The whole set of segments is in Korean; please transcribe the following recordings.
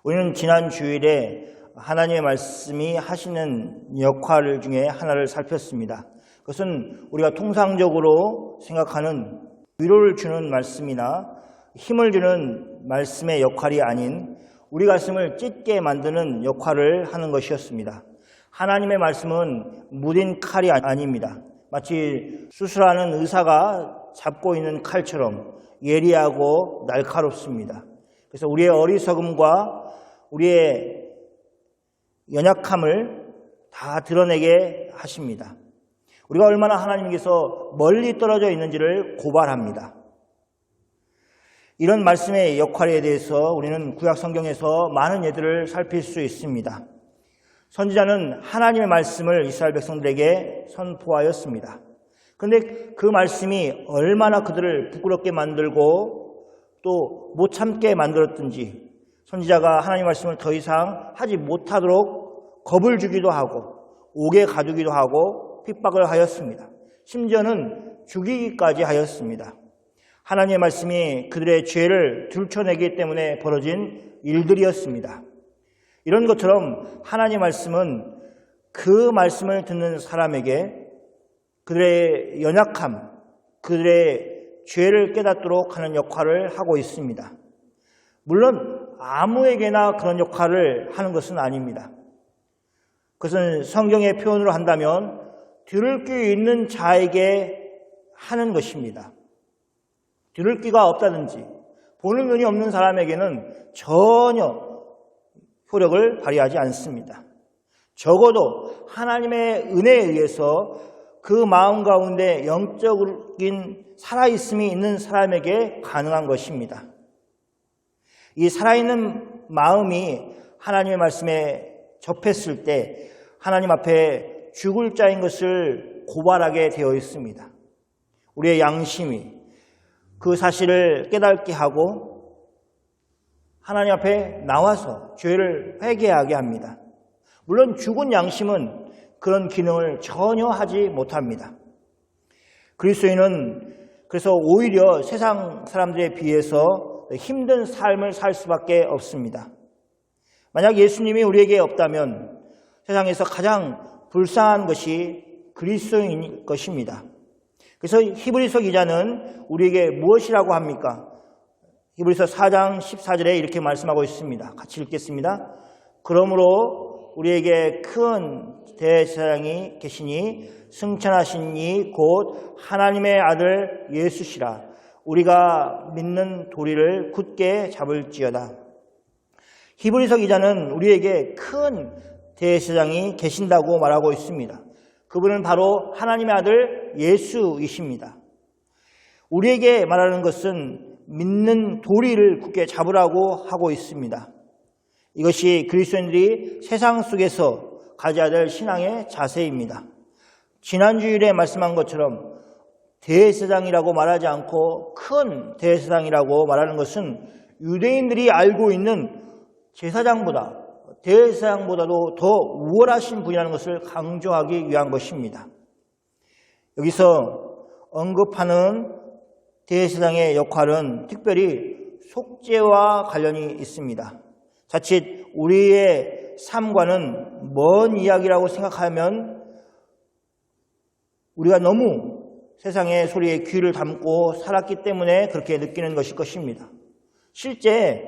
우리는 지난 주일에 하나님의 말씀이 하시는 역할 중에 하나를 살폈습니다. 그것은 우리가 통상적으로 생각하는 위로를 주는 말씀이나 힘을 주는 말씀의 역할이 아닌 우리 가슴을 찢게 만드는 역할을 하는 것이었습니다. 하나님의 말씀은 무딘 칼이 아닙니다. 마치 수술하는 의사가 잡고 있는 칼처럼 예리하고 날카롭습니다. 그래서 우리의 어리석음과 우리의 연약함을 다 드러내게 하십니다. 우리가 얼마나 하나님께서 멀리 떨어져 있는지를 고발합니다. 이런 말씀의 역할에 대해서 우리는 구약 성경에서 많은 예들을 살필 수 있습니다. 선지자는 하나님의 말씀을 이스라엘 백성들에게 선포하였습니다. 그런데 그 말씀이 얼마나 그들을 부끄럽게 만들고 또 못 참게 만들었든지 선지자가 하나님의 말씀을 더 이상 하지 못하도록 겁을 주기도 하고 옥에 가두기도 하고 핍박을 하였습니다. 심지어는 죽이기까지 하였습니다. 하나님의 말씀이 그들의 죄를 들춰내기 때문에 벌어진 일들이었습니다. 이런 것처럼 하나님의 말씀은 그 말씀을 듣는 사람에게 그들의 연약함, 그들의 죄를 깨닫도록 하는 역할을 하고 있습니다. 물론 아무에게나 그런 역할을 하는 것은 아닙니다. 그것은 성경의 표현으로 한다면 들을 귀 있는 자에게 하는 것입니다. 들을 귀가 없다든지 보는 눈이 없는 사람에게는 전혀 효력을 발휘하지 않습니다. 적어도 하나님의 은혜에 의해서 그 마음 가운데 영적인 살아있음이 있는 사람에게 가능한 것입니다. 이 살아있는 마음이 하나님의 말씀에 접했을 때 하나님 앞에 죽을 자인 것을 고발하게 되어 있습니다. 우리의 양심이 그 사실을 깨닫게 하고 하나님 앞에 나와서 죄를 회개하게 합니다. 물론 죽은 양심은 그런 기능을 전혀 하지 못합니다. 그리스도인은 그래서 오히려 세상 사람들에 비해서 힘든 삶을 살 수밖에 없습니다. 만약 예수님이 우리에게 없다면 세상에서 가장 불쌍한 것이 그리스도인일 것입니다. 그래서 히브리서 기자는 우리에게 무엇이라고 합니까? 히브리서 4장 14절에 이렇게 말씀하고 있습니다. 같이 읽겠습니다. 그러므로 우리에게 큰 대제사장이 계시니 승천하신 이 곧 하나님의 아들 예수시라. 우리가 믿는 도리를 굳게 잡을지어다. 히브리서 기자는 우리에게 큰 대제사장이 계신다고 말하고 있습니다. 그분은 바로 하나님의 아들 예수이십니다. 우리에게 말하는 것은 믿는 도리를 굳게 잡으라고 하고 있습니다. 이것이 그리스도인들이 세상 속에서 가져야 될 신앙의 자세입니다. 지난주일에 말씀한 것처럼 대제사장이라고 말하지 않고 큰 대제사장이라고 말하는 것은 유대인들이 알고 있는 제사장보다 대제사장보다도 더 우월하신 분이라는 것을 강조하기 위한 것입니다. 여기서 언급하는 대제사장의 역할은 특별히 속죄와 관련이 있습니다. 자칫 우리의 삶과는 먼 이야기라고 생각하면 우리가 너무 세상의 소리에 귀를 담고 살았기 때문에 그렇게 느끼는 것일 것입니다. 실제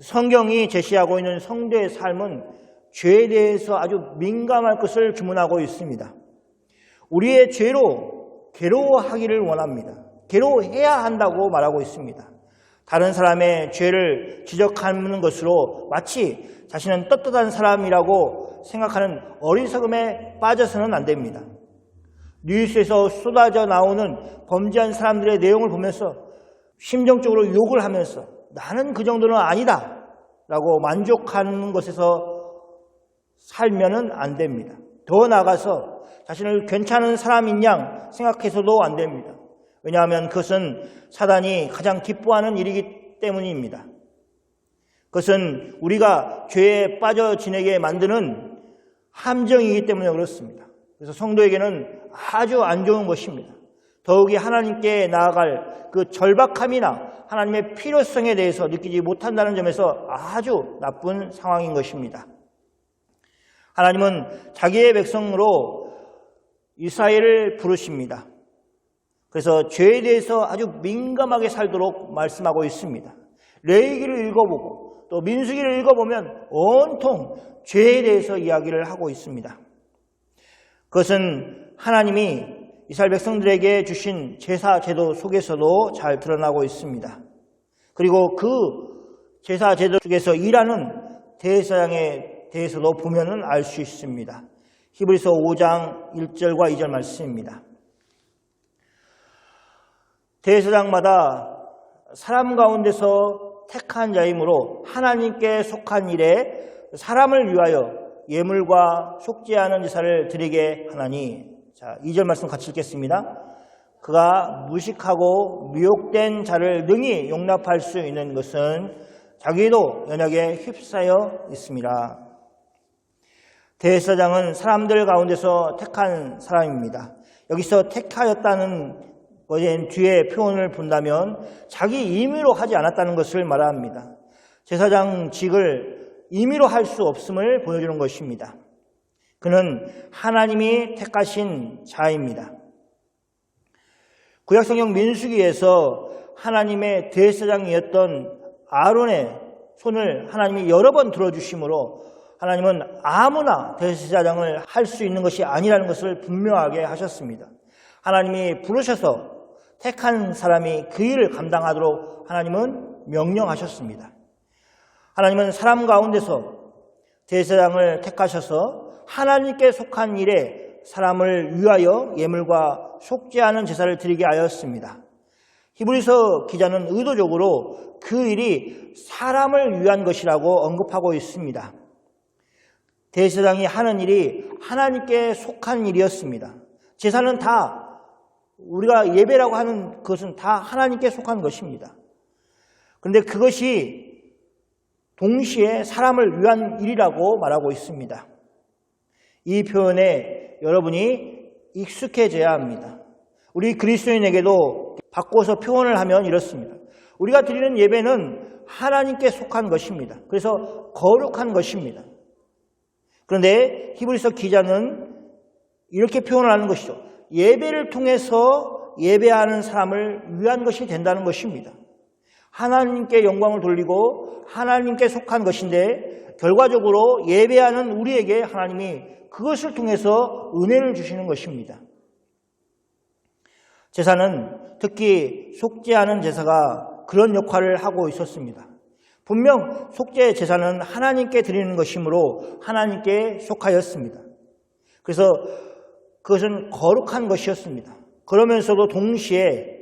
성경이 제시하고 있는 성도의 삶은 죄에 대해서 아주 민감할 것을 주문하고 있습니다. 우리의 죄로 괴로워하기를 원합니다. 괴로워해야 한다고 말하고 있습니다. 다른 사람의 죄를 지적하는 것으로 마치 자신은 떳떳한 사람이라고 생각하는 어리석음에 빠져서는 안 됩니다. 뉴스에서 쏟아져 나오는 범죄한 사람들의 내용을 보면서 심정적으로 욕을 하면서 나는 그 정도는 아니다 라고 만족하는 것에서 살면은 안 됩니다. 더 나아가서 자신을 괜찮은 사람인 양 생각해서도 안 됩니다. 왜냐하면 그것은 사단이 가장 기뻐하는 일이기 때문입니다. 그것은 우리가 죄에 빠져 지내게 만드는 함정이기 때문에 그렇습니다. 그래서 성도에게는 아주 안 좋은 것입니다. 더욱이 하나님께 나아갈 그 절박함이나 하나님의 필요성에 대해서 느끼지 못한다는 점에서 아주 나쁜 상황인 것입니다. 하나님은 자기의 백성으로 이스라엘을 부르십니다. 그래서 죄에 대해서 아주 민감하게 살도록 말씀하고 있습니다. 레위기를 읽어보고 또 민수기를 읽어보면 온통 죄에 대해서 이야기를 하고 있습니다. 그것은 하나님이 이스라엘 백성들에게 주신 제사 제도 속에서도 잘 드러나고 있습니다. 그리고 그 제사 제도 속에서 일하는 대제사장에 대해서도 보면은 알 수 있습니다. 히브리서 5장 1절과 2절 말씀입니다. 대제사장마다 사람 가운데서 택한 자이므로 하나님께 속한 일에 사람을 위하여 예물과 속죄하는 제사를 드리게 하나니. 자, 2절 말씀 같이 읽겠습니다. 그가 무식하고 미혹된 자를 능히 용납할 수 있는 것은 자기도 연약에 휩싸여 있습니다. 대제사장은 사람들 가운데서 택한 사람입니다. 여기서 택하였다는 것의 뒤에 표현을 본다면 자기 임의로 하지 않았다는 것을 말합니다. 제사장직을 임의로 할 수 없음을 보여주는 것입니다. 그는 하나님이 택하신 자입니다. 구약성경 민수기에서 하나님의 대제사장이었던 아론의 손을 하나님이 여러 번 들어주심으로 하나님은 아무나 대제사장을 할 수 있는 것이 아니라는 것을 분명하게 하셨습니다. 하나님이 부르셔서 택한 사람이 그 일을 감당하도록 하나님은 명령하셨습니다. 하나님은 사람 가운데서 대제사장을 택하셔서 하나님께 속한 일에 사람을 위하여 예물과 속죄하는 제사를 드리게 하였습니다. 히브리서 기자는 의도적으로 그 일이 사람을 위한 것이라고 언급하고 있습니다. 대제사장이 하는 일이 하나님께 속한 일이었습니다. 제사는 다 우리가 예배라고 하는 것은 다 하나님께 속한 것입니다. 그런데 그것이 동시에 사람을 위한 일이라고 말하고 있습니다. 이 표현에 여러분이 익숙해져야 합니다. 우리 그리스도인에게도 바꿔서 표현을 하면 이렇습니다. 우리가 드리는 예배는 하나님께 속한 것입니다. 그래서 거룩한 것입니다. 그런데 히브리서 기자는 이렇게 표현을 하는 것이죠. 예배를 통해서 예배하는 사람을 위한 것이 된다는 것입니다. 하나님께 영광을 돌리고 하나님께 속한 것인데 결과적으로 예배하는 우리에게 하나님이 그것을 통해서 은혜를 주시는 것입니다. 제사는 특히 속죄하는 제사가 그런 역할을 하고 있었습니다. 분명 속죄 제사는 하나님께 드리는 것이므로 하나님께 속하였습니다. 그래서 그것은 거룩한 것이었습니다. 그러면서도 동시에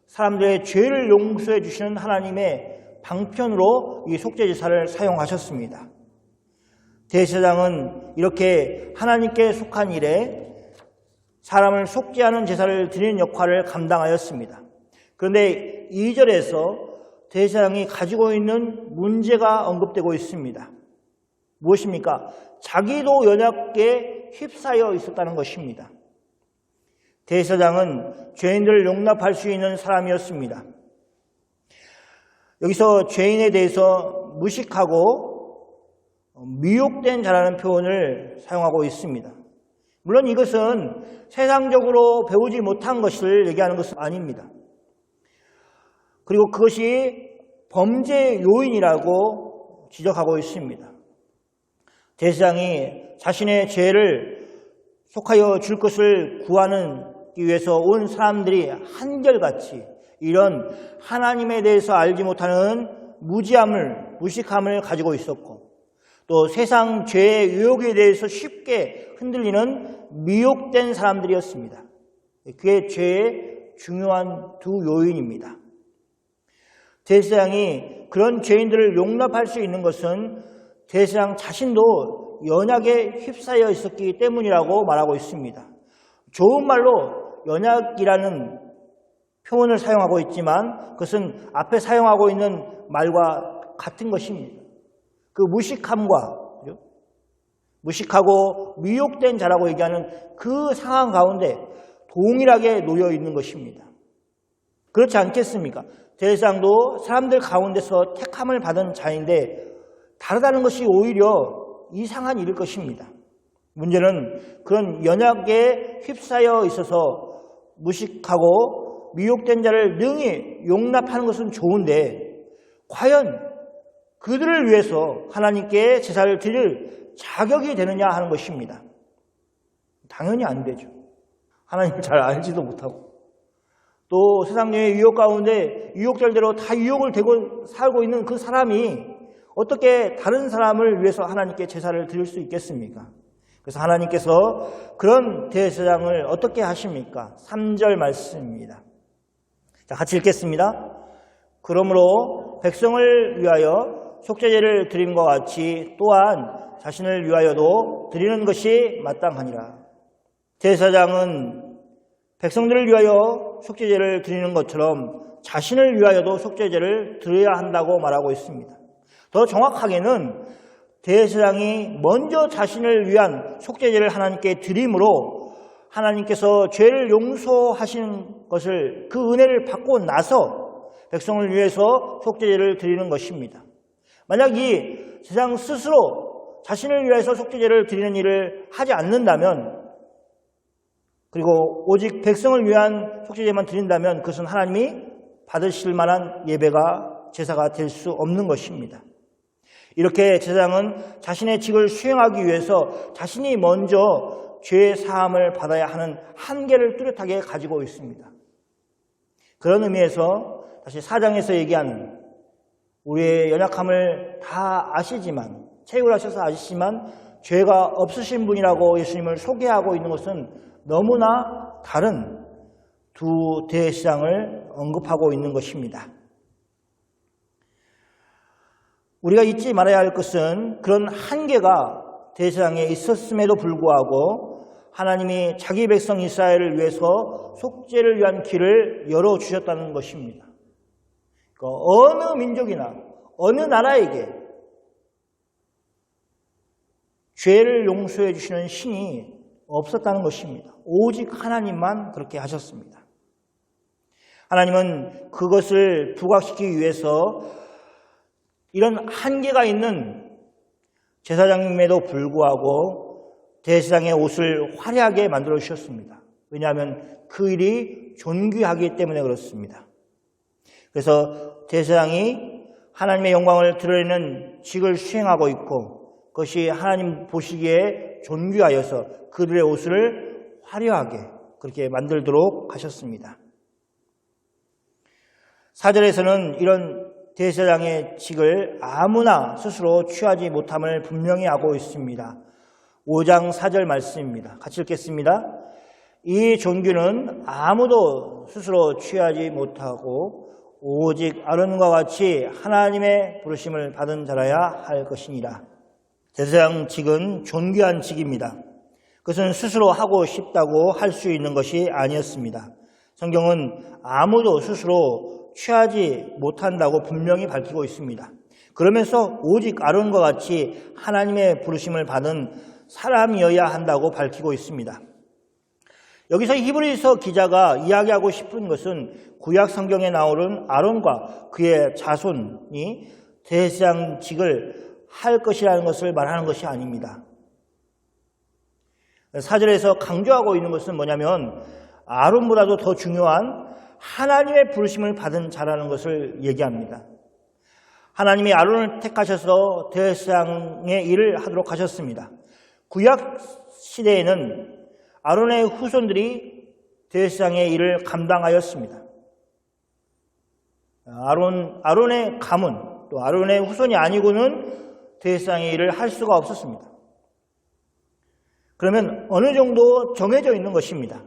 사람들의 죄를 용서해 주시는 하나님의 방편으로 이 속죄 제사를 사용하셨습니다. 대제사장은 이렇게 하나님께 속한 일에 사람을 속죄하는 제사를 드리는 역할을 감당하였습니다. 그런데 2절에서 대제사장이 가지고 있는 문제가 언급되고 있습니다. 무엇입니까? 자기도 연약에 휩싸여 있었다는 것입니다. 대제사장은 죄인들을 용납할 수 있는 사람이었습니다. 여기서 죄인에 대해서 무식하고 미혹된 자라는 표현을 사용하고 있습니다. 물론 이것은 세상적으로 배우지 못한 것을 얘기하는 것은 아닙니다. 그리고 그것이 범죄 요인이라고 지적하고 있습니다. 대제사장이 자신의 죄를 속하여 줄 것을 구하기 위해서 온 사람들이 한결같이 이런 하나님에 대해서 알지 못하는 무지함을, 무식함을 가지고 있었고 또 세상 죄의 유혹에 대해서 쉽게 흔들리는 미혹된 사람들이었습니다. 그게 죄의 중요한 두 요인입니다. 대제사장이 그런 죄인들을 용납할 수 있는 것은 대제사장 자신도 연약에 휩싸여 있었기 때문이라고 말하고 있습니다. 좋은 말로 연약이라는 표현을 사용하고 있지만 그것은 앞에 사용하고 있는 말과 같은 것입니다. 그 무식하고 미혹된 자라고 얘기하는 그 상황 가운데 동일하게 놓여 있는 것입니다. 그렇지 않겠습니까? 대제사장도 사람들 가운데서 택함을 받은 자인데 다르다는 것이 오히려 이상한 일일 것입니다. 문제는 그런 연약에 휩싸여 있어서 무식하고 미혹된 자를 능히 용납하는 것은 좋은데 과연 그들을 위해서 하나님께 제사를 드릴 자격이 되느냐 하는 것입니다. 당연히 안 되죠. 하나님 잘 알지도 못하고 또 세상의 유혹 가운데 유혹절대로 다 유혹을 대고 살고 있는 그 사람이 어떻게 다른 사람을 위해서 하나님께 제사를 드릴 수 있겠습니까? 그래서 하나님께서 그런 대제사장을 어떻게 하십니까? 3절 말씀입니다. 자, 같이 읽겠습니다. 그러므로 백성을 위하여 속죄제를 드림과 같이 또한 자신을 위하여도 드리는 것이 마땅하니라. 대제사장은 백성들을 위하여 속죄제를 드리는 것처럼 자신을 위하여도 속죄제를 드려야 한다고 말하고 있습니다. 더 정확하게는 대제사장이 먼저 자신을 위한 속죄제를 하나님께 드림으로 하나님께서 죄를 용서하시는 것을 그 은혜를 받고 나서 백성을 위해서 속죄제를 드리는 것입니다. 만약 이 제사장 스스로 자신을 위해서 속죄제를 드리는 일을 하지 않는다면 그리고 오직 백성을 위한 속죄제만 드린다면 그것은 하나님이 받으실 만한 예배가 제사가 될 수 없는 것입니다. 이렇게 제사장은 자신의 직을 수행하기 위해서 자신이 먼저 죄의 사함을 받아야 하는 한계를 뚜렷하게 가지고 있습니다. 그런 의미에서 다시 4장에서 얘기하는 우리의 연약함을 다 아시지만 체육을 하셔서 아시지만 죄가 없으신 분이라고 예수님을 소개하고 있는 것은 너무나 다른 두 대제사장을 언급하고 있는 것입니다. 우리가 잊지 말아야 할 것은 그런 한계가 대제사장에 있었음에도 불구하고 하나님이 자기 백성 이스라엘을 위해서 속죄를 위한 길을 열어주셨다는 것입니다. 그러니까 어느 민족이나 어느 나라에게 죄를 용서해 주시는 신이 없었다는 것입니다. 오직 하나님만 그렇게 하셨습니다. 하나님은 그것을 부각시키기 위해서 이런 한계가 있는 제사장임에도 불구하고 대제사장의 옷을 화려하게 만들어 주셨습니다. 왜냐하면 그 일이 존귀하기 때문에 그렇습니다. 그래서 대제사장이 하나님의 영광을 드러내는 직을 수행하고 있고 그것이 하나님 보시기에 존귀하여서 그들의 옷을 화려하게 그렇게 만들도록 하셨습니다. 4절에서는 이런 대제사장의 직을 아무나 스스로 취하지 못함을 분명히 하고 있습니다. 5장 4절 말씀입니다. 같이 읽겠습니다. 이 존귀는 아무도 스스로 취하지 못하고 오직 아론과 같이 하나님의 부르심을 받은 자라야 할 것이니라. 대제사장 직은 존귀한 직입니다. 그것은 스스로 하고 싶다고 할 수 있는 것이 아니었습니다. 성경은 아무도 스스로 취하지 못한다고 분명히 밝히고 있습니다. 그러면서 오직 아론과 같이 하나님의 부르심을 받은 사람이어야 한다고 밝히고 있습니다. 여기서 히브리서 기자가 이야기하고 싶은 것은 구약 성경에 나오는 아론과 그의 자손이 대제사장직을 할 것이라는 것을 말하는 것이 아닙니다. 4절에서 강조하고 있는 것은 뭐냐면 아론보다도 더 중요한 하나님의 부르심을 받은 자라는 것을 얘기합니다. 하나님이 아론을 택하셔서 대제사장의 일을 하도록 하셨습니다. 구약 시대에는 아론의 후손들이 대제사장의 일을 감당하였습니다. 아론의 가문 또 아론의 후손이 아니고는 대제사장의 일을 할 수가 없었습니다. 그러면 어느 정도 정해져 있는 것입니다.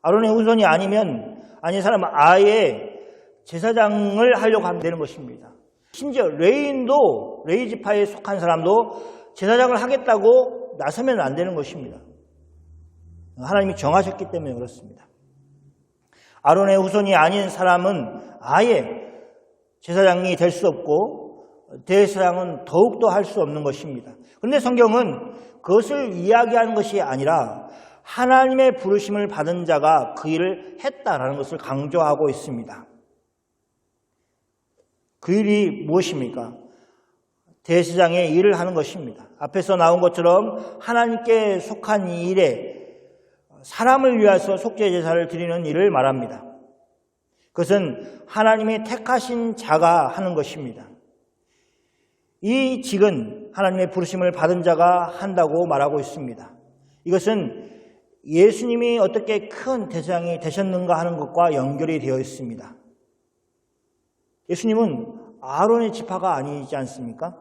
아론의 후손이 아닌 사람은 아예 제사장을 하려고 하면 되는 것입니다. 심지어 레위 지파에 속한 사람도 제사장을 하겠다고 나서면 안 되는 것입니다. 하나님이 정하셨기 때문에 그렇습니다. 아론의 후손이 아닌 사람은 아예 제사장이 될 수 없고 대제사장은 더욱더 할 수 없는 것입니다. 그런데 성경은 그것을 이야기하는 것이 아니라 하나님의 부르심을 받은 자가 그 일을 했다라는 것을 강조하고 있습니다. 그 일이 무엇입니까? 대제사장의 일을 하는 것입니다. 앞에서 나온 것처럼 하나님께 속한 이 일에 사람을 위해서 속죄 제사를 드리는 일을 말합니다. 그것은 하나님이 택하신 자가 하는 것입니다. 이 직은 하나님의 부르심을 받은 자가 한다고 말하고 있습니다. 이것은 예수님이 어떻게 큰 대제사장이 되셨는가 하는 것과 연결이 되어 있습니다. 예수님은 아론의 지파가 아니지 않습니까?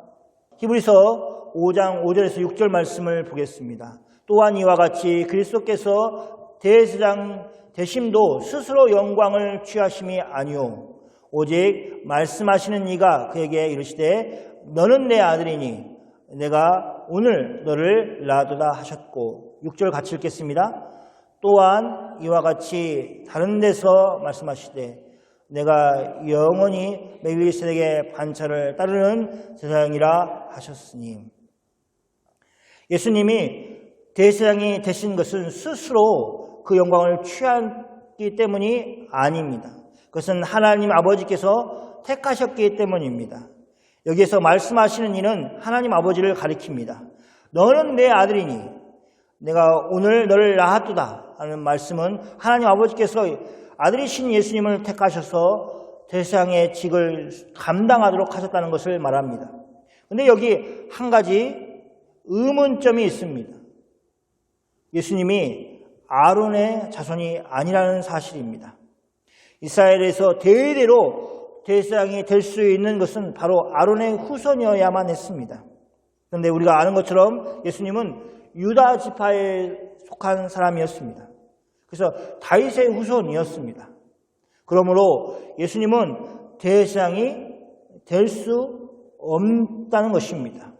히브리서 5장 5절에서 6절 말씀을 보겠습니다. 또한 이와 같이 그리스도께서 대제사장 되심도 스스로 영광을 취하심이 아니오 오직 말씀하시는 이가 그에게 이르시되 너는 내 아들이니 내가 오늘 너를 낳았도다 하셨고 6절 같이 읽겠습니다. 또한 이와 같이 다른 데서 말씀하시되 내가 영원히 멜기세덱의 반차를 따르는 제사장이라 하셨으니 예수님이 대제사장이 되신 것은 스스로 그 영광을 취하기 때문이 아닙니다. 그것은 하나님 아버지께서 택하셨기 때문입니다. 여기에서 말씀하시는 이는 하나님 아버지를 가리킵니다. 너는 내 아들이니 내가 오늘 너를 낳았도다 하는 말씀은 하나님 아버지께서 아들이신 예수님을 택하셔서 대제사장의 직을 감당하도록 하셨다는 것을 말합니다. 그런데 여기 한 가지 의문점이 있습니다. 예수님이 아론의 자손이 아니라는 사실입니다. 이스라엘에서 대대로 대제사장이 될 수 있는 것은 바로 아론의 후손이어야만 했습니다. 그런데 우리가 아는 것처럼 예수님은 유다 지파에 속한 사람이었습니다. 그래서 다윗의 후손이었습니다. 그러므로 예수님은 대제사장이 될 수 없다는 것입니다.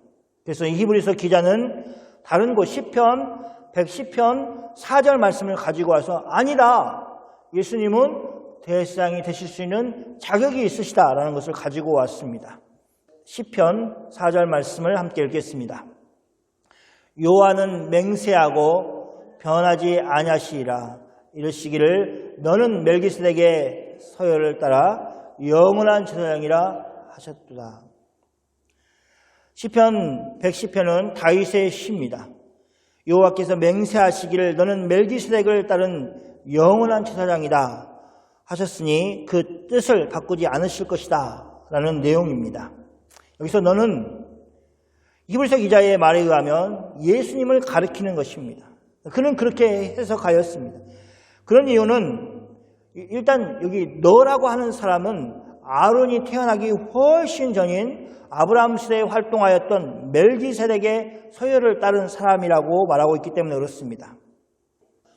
그래서 이 히브리서 기자는 다른 곳 시편 110편 4절 말씀을 가지고 와서 아니다. 예수님은 대제사장이 되실 수 있는 자격이 있으시다라는 것을 가지고 왔습니다. 시편 4절 말씀을 함께 읽겠습니다. 여호와는 맹세하고 변하지 아니하시리라. 이르시기를 너는 멜기세덱의 서열을 따라 영원한 제사장이라 하셨도다. 시편 110편은 다윗의 시입니다. 여호와께서 맹세하시기를 너는 멜기세덱을 따른 영원한 제사장이다 하셨으니 그 뜻을 바꾸지 않으실 것이다 라는 내용입니다. 여기서 너는 히브리서 기자의 말에 의하면 예수님을 가리키는 것입니다. 그는 그렇게 해석하였습니다. 그런 이유는 일단 여기 너라고 하는 사람은 아론이 태어나기 훨씬 전인 아브라함 시대에 활동하였던 멜기세덱의 서열을 따른 사람이라고 말하고 있기 때문에 그렇습니다.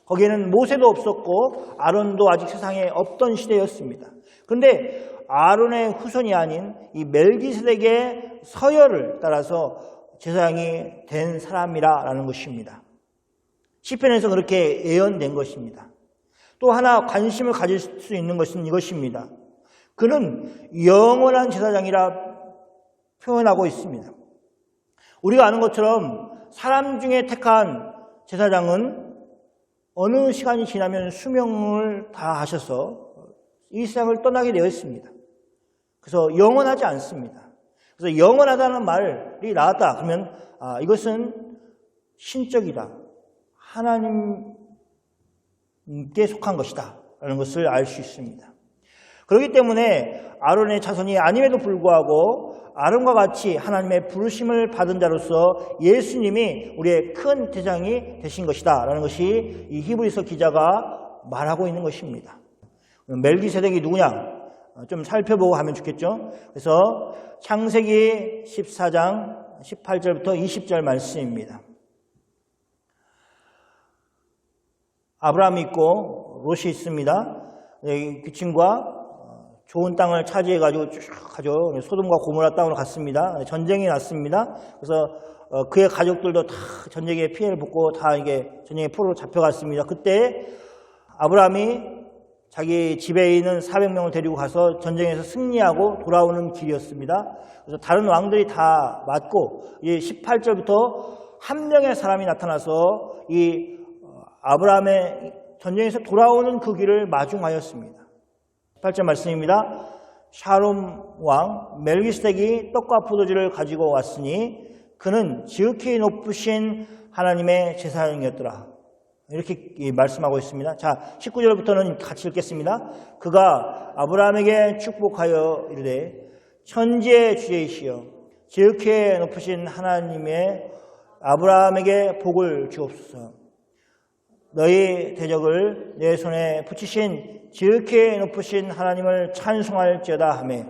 거기에는 모세도 없었고 아론도 아직 세상에 없던 시대였습니다. 그런데 아론의 후손이 아닌 이 멜기세덱의 서열을 따라서 제사장이 된 사람이라는 것입니다. 시편에서 그렇게 예언된 것입니다. 또 하나 관심을 가질 수 있는 것은 이것입니다. 그는 영원한 제사장이라 표현하고 있습니다. 우리가 아는 것처럼 사람 중에 택한 제사장은 어느 시간이 지나면 수명을 다 하셔서 이 세상을 떠나게 되어 있습니다. 그래서 영원하지 않습니다. 그래서 영원하다는 말이 나왔다. 그러면 이것은 신적이다. 하나님께 속한 것이다. 라는 것을 알 수 있습니다. 그렇기 때문에 아론의 자손이 아님에도 불구하고 아론과 같이 하나님의 부르심을 받은 자로서 예수님이 우리의 큰 대장이 되신 것이다 라는 것이 이 히브리서 기자가 말하고 있는 것입니다. 멜기세덱이 누구냐? 좀 살펴보고 하면 좋겠죠. 그래서 창세기 14장 18절부터 20절 말씀입니다. 아브라함이 있고 롯이 있습니다. 그 친구가 좋은 땅을 차지해가지고 쭉 가죠. 소돔과 고모라 땅으로 갔습니다. 전쟁이 났습니다. 그래서 그의 가족들도 다 전쟁의 피해를 받고 다 이게 전쟁의 포로로 잡혀갔습니다. 그때 아브라함이 자기 집에 있는 400명을 데리고 가서 전쟁에서 승리하고 돌아오는 길이었습니다. 그래서 다른 왕들이 다 맞고 18절부터 한 명의 사람이 나타나서 이 아브라함의 전쟁에서 돌아오는 그 길을 마중하였습니다. 8절 말씀입니다. 샬롬 왕 멜기스덱이 떡과 포도주를 가지고 왔으니 그는 지극히 높으신 하나님의 제사장이었더라. 이렇게 말씀하고 있습니다. 자, 19절부터는 같이 읽겠습니다. 그가 아브라함에게 축복하여 이르되 천지의 주이시여 지극히 높으신 하나님의 아브라함에게 복을 주옵소서. 너희 대적을 내 손에 붙이신 지극히 높으신 하나님을 찬송할지어다 하매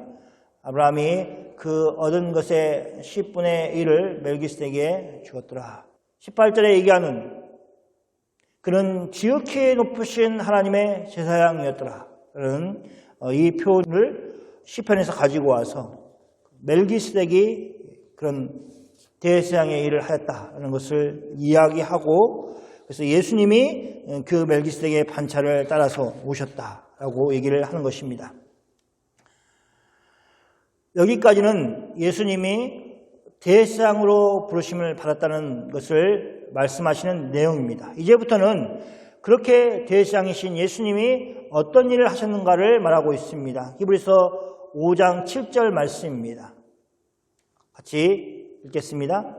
아브라함이 그 얻은 것의 10분의 1을 멜기스덱에게 주었더라. 18절에 얘기하는 그는 지극히 높으신 하나님의 제사장이었더라. 라는 이 표현을 시편에서 가지고 와서 멜기스덱이 그런 대제사장의 일을 하였다는 것을 이야기하고 그래서 예수님이 그 멜기스덱의 반차를 따라서 오셨다라고 얘기를 하는 것입니다. 여기까지는 예수님이 대제사장으로 부르심을 받았다는 것을 말씀하시는 내용입니다. 이제부터는 그렇게 대제사장이신 예수님이 어떤 일을 하셨는가를 말하고 있습니다. 히브리서 5장 7절 말씀입니다. 같이 읽겠습니다.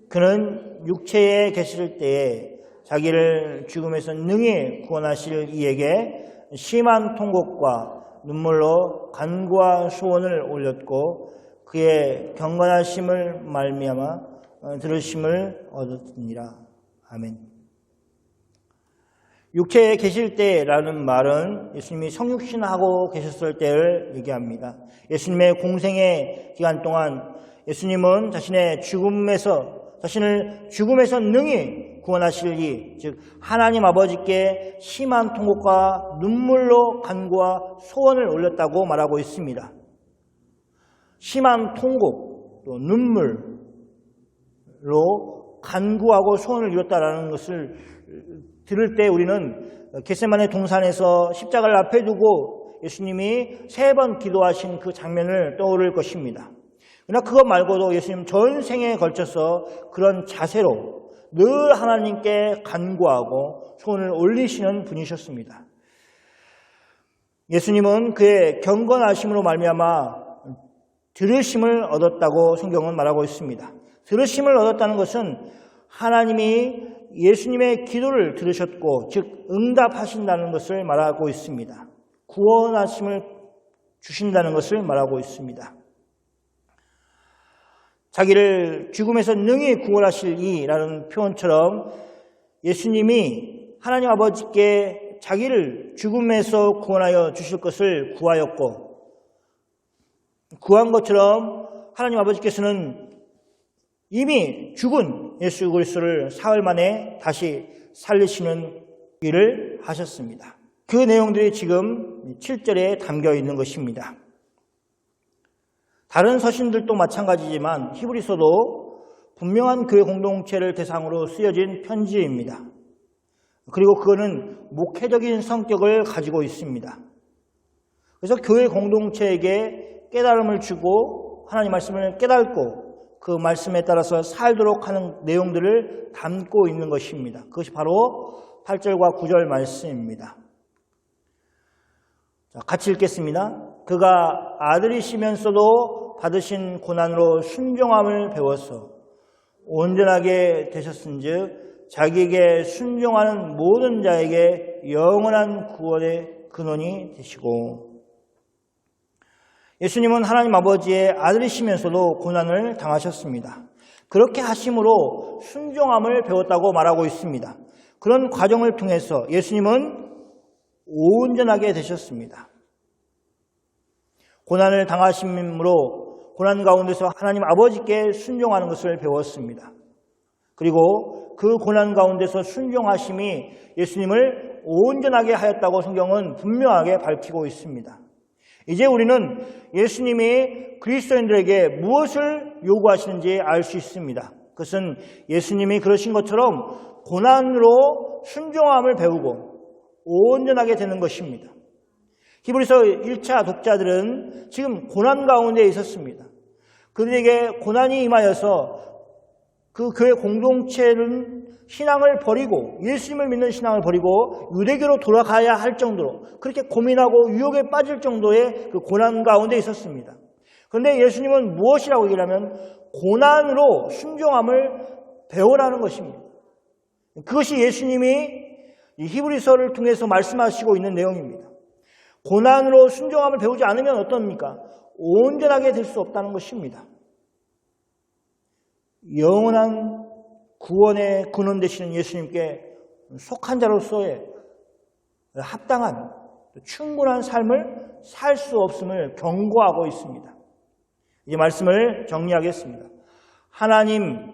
그는 육체에 계실 때에 자기를 죽음에서 능히 구원하실 이에게 심한 통곡과 눈물로 간구와 소원을 올렸고 그의 경건하심을 말미암아 들으심을 얻었느니라. 아멘. 육체에 계실 때라는 말은 예수님이 성육신하고 계셨을 때를 얘기합니다. 예수님의 공생의 기간 동안 예수님은 자신을 죽음에서 능히 구원하실 이, 즉 하나님 아버지께 심한 통곡과 눈물로 간구와 소원을 올렸다고 말하고 있습니다. 심한 통곡, 또 눈물로 간구하고 소원을 이뤘다라는 것을 들을 때 우리는 겟세마네 동산에서 십자가를 앞에 두고 예수님이 3번 기도하신 그 장면을 떠오를 것입니다. 그러나 그것 말고도 예수님 전생에 걸쳐서 그런 자세로 늘 하나님께 간구하고 소원을 올리시는 분이셨습니다. 예수님은 그의 경건하심으로 말미암아 들으심을 얻었다고 성경은 말하고 있습니다. 들으심을 얻었다는 것은 하나님이 예수님의 기도를 들으셨고 즉 응답하신다는 것을 말하고 있습니다. 구원하심을 주신다는 것을 말하고 있습니다. 자기를 죽음에서 능히 구원하실 이라는 표현처럼 예수님이 하나님 아버지께 자기를 죽음에서 구원하여 주실 것을 구하였고 구한 것처럼 하나님 아버지께서는 이미 죽은 예수 그리스도를 사흘 만에 다시 살리시는 일을 하셨습니다. 그 내용들이 지금 7절에 담겨 있는 것입니다. 다른 서신들도 마찬가지지만 히브리서도 분명한 교회 공동체를 대상으로 쓰여진 편지입니다. 그리고 그거는 목회적인 성격을 가지고 있습니다. 그래서 교회 공동체에게 깨달음을 주고 하나님 말씀을 깨닫고 그 말씀에 따라서 살도록 하는 내용들을 담고 있는 것입니다. 그것이 바로 8절과 9절 말씀입니다. 자, 같이 읽겠습니다. 그가 아들이시면서도 받으신 고난으로 순종함을 배워서 온전하게 되셨은즉 자기에게 순종하는 모든 자에게 영원한 구원의 근원이 되시고 예수님은 하나님 아버지의 아들이시면서도 고난을 당하셨습니다. 그렇게 하심으로 순종함을 배웠다고 말하고 있습니다. 그런 과정을 통해서 예수님은 온전하게 되셨습니다. 고난을 당하심으로 고난 가운데서 하나님 아버지께 순종하는 것을 배웠습니다. 그리고 그 고난 가운데서 순종하심이 예수님을 온전하게 하였다고 성경은 분명하게 밝히고 있습니다. 이제 우리는 예수님이 그리스도인들에게 무엇을 요구하시는지 알 수 있습니다. 그것은 예수님이 그러신 것처럼 고난으로 순종함을 배우고 온전하게 되는 것입니다. 히브리서 1차 독자들은 지금 고난 가운데 있었습니다. 그들에게 고난이 임하여서 그 교회 공동체는 신앙을 버리고 예수님을 믿는 신앙을 버리고 유대교로 돌아가야 할 정도로 그렇게 고민하고 유혹에 빠질 정도의 그 고난 가운데 있었습니다. 그런데 예수님은 무엇이라고 얘기하면 고난으로 순종함을 배우라는 것입니다. 그것이 예수님이 이 히브리서를 통해서 말씀하시고 있는 내용입니다. 고난으로 순종함을 배우지 않으면 어떻습니까? 온전하게 될 수 없다는 것입니다. 영원한 구원의 근원 되시는 예수님께 속한 자로서의 합당한 충분한 삶을 살 수 없음을 경고하고 있습니다. 이 말씀을 정리하겠습니다. 하나님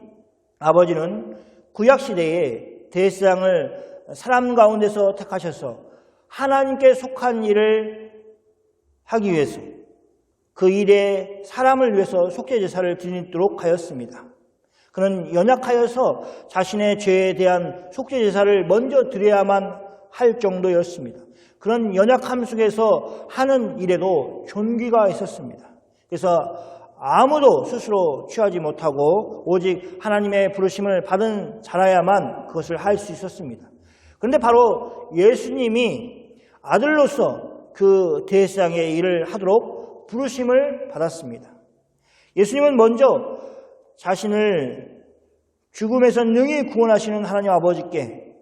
아버지는 구약시대에 대세상을 사람 가운데서 택하셔서 하나님께 속한 일을 하기 위해서 그 일에 사람을 위해서 속죄제사를 드리도록 하였습니다. 그는 연약하여서 자신의 죄에 대한 속죄제사를 먼저 드려야만 할 정도였습니다. 그런 연약함 속에서 하는 일에도 존귀가 있었습니다. 그래서 아무도 스스로 취하지 못하고 오직 하나님의 부르심을 받은 자라야만 그것을 할 수 있었습니다. 그런데 바로 예수님이 아들로서 그 대세상의 일을 하도록 부르심을 받았습니다. 예수님은 먼저 자신을 죽음에서 능히 구원하시는 하나님 아버지께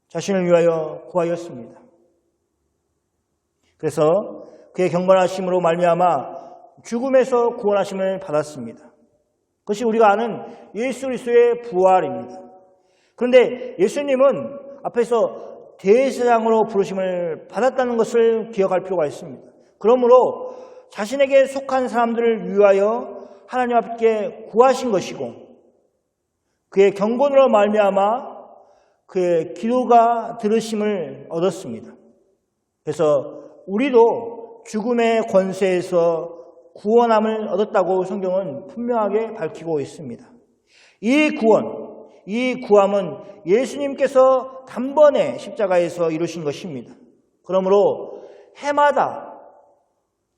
자신을 위하여 구하였습니다. 그래서 그의 경건하심으로 말미암아 죽음에서 구원하심을 받았습니다. 그것이 우리가 아는 예수 그리스도의 부활입니다. 그런데 예수님은 앞에서 대제사장으로 부르심을 받았다는 것을 기억할 필요가 있습니다. 그러므로 자신에게 속한 사람들을 위하여 하나님 앞에 구하신 것이고 그의 경건으로 말미암아 그의 기도가 들으심을 얻었습니다. 그래서 우리도 죽음의 권세에서 구원함을 얻었다고 성경은 분명하게 밝히고 있습니다. 이 구함은 예수님께서 단번에 십자가에서 이루신 것입니다. 그러므로 해마다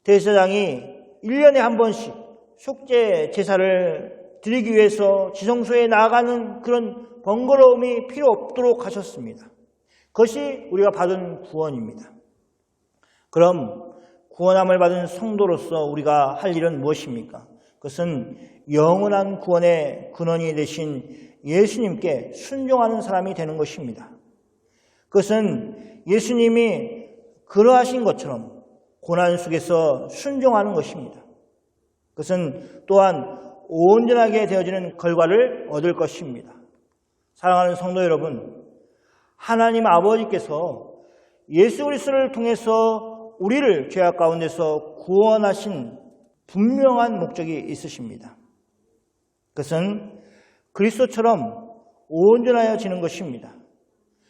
대제사장이 1년에 한 번씩 속죄 제사를 드리기 위해서 지성소에 나아가는 그런 번거로움이 필요 없도록 하셨습니다. 그것이 우리가 받은 구원입니다. 그럼 구원함을 받은 성도로서 우리가 할 일은 무엇입니까? 그것은 영원한 구원의 근원이 되신 예수님께 순종하는 사람이 되는 것입니다. 그것은 예수님이 그러하신 것처럼 고난 속에서 순종하는 것입니다. 그것은 또한 온전하게 되어지는 결과를 얻을 것입니다. 사랑하는 성도 여러분, 하나님 아버지께서 예수 그리스도를 통해서 우리를 죄악 가운데서 구원하신 분명한 목적이 있으십니다. 그것은 그리스도처럼 온전하여지는 것입니다.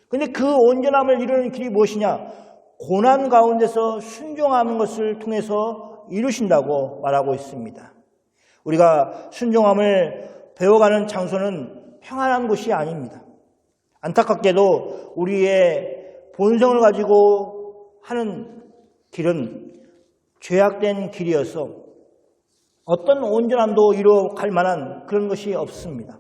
그런데 그 온전함을 이루는 길이 무엇이냐? 고난 가운데서 순종하는 것을 통해서 이루신다고 말하고 있습니다. 우리가 순종함을 배워가는 장소는 평안한 곳이 아닙니다. 안타깝게도 우리의 본성을 가지고 하는 길은 죄악된 길이어서 어떤 온전함도 이루어갈 만한 그런 것이 없습니다.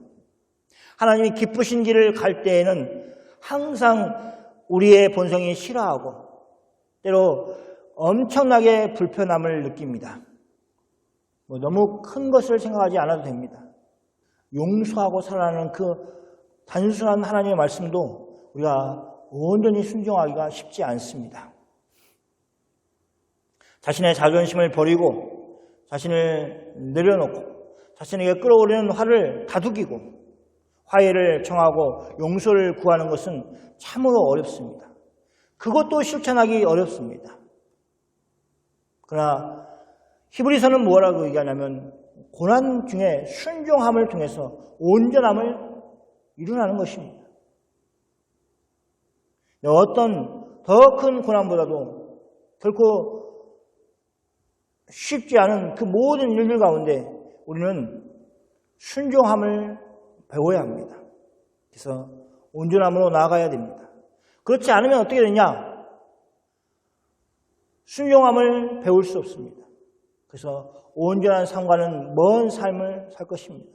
하나님이 기쁘신 길을 갈 때에는 항상 우리의 본성이 싫어하고 때로 엄청나게 불편함을 느낍니다. 너무 큰 것을 생각하지 않아도 됩니다. 용서하고 살아가는 그 단순한 하나님의 말씀도 우리가 온전히 순종하기가 쉽지 않습니다. 자신의 자존심을 버리고 자신을 내려놓고 자신에게 끌어오르는 화를 다독이고 화해를 청하고 용서를 구하는 것은 참으로 어렵습니다. 그것도 실천하기 어렵습니다. 그러나 히브리서는 뭐라고 얘기하냐면 고난 중에 순종함을 통해서 온전함을 이루라는 것입니다. 어떤 더 큰 고난보다도 결코 쉽지 않은 그 모든 일들 가운데 우리는 순종함을 배워야 합니다. 그래서 온전함으로 나아가야 됩니다. 그렇지 않으면 어떻게 되냐? 순종함을 배울 수 없습니다. 그래서 온전한 삶과는 먼 삶을 살 것입니다.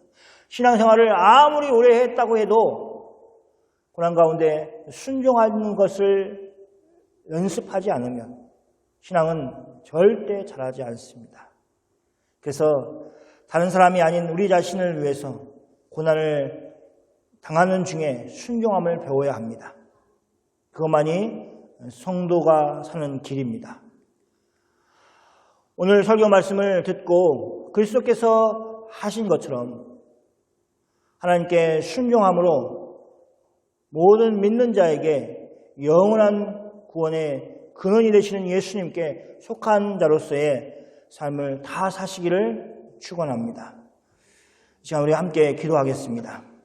신앙생활을 아무리 오래 했다고 해도 고난 가운데 순종하는 것을 연습하지 않으면 신앙은 절대 자라지 않습니다. 그래서 다른 사람이 아닌 우리 자신을 위해서 고난을 당하는 중에 순종함을 배워야 합니다. 그것만이 성도가 사는 길입니다. 오늘 설교 말씀을 듣고 그리스도께서 하신 것처럼 하나님께 순종함으로 모든 믿는 자에게 영원한 구원의 근원이 되시는 예수님께 속한 자로서의 삶을 다 사시기를 축원합니다. 이 시간 우리 함께 기도하겠습니다.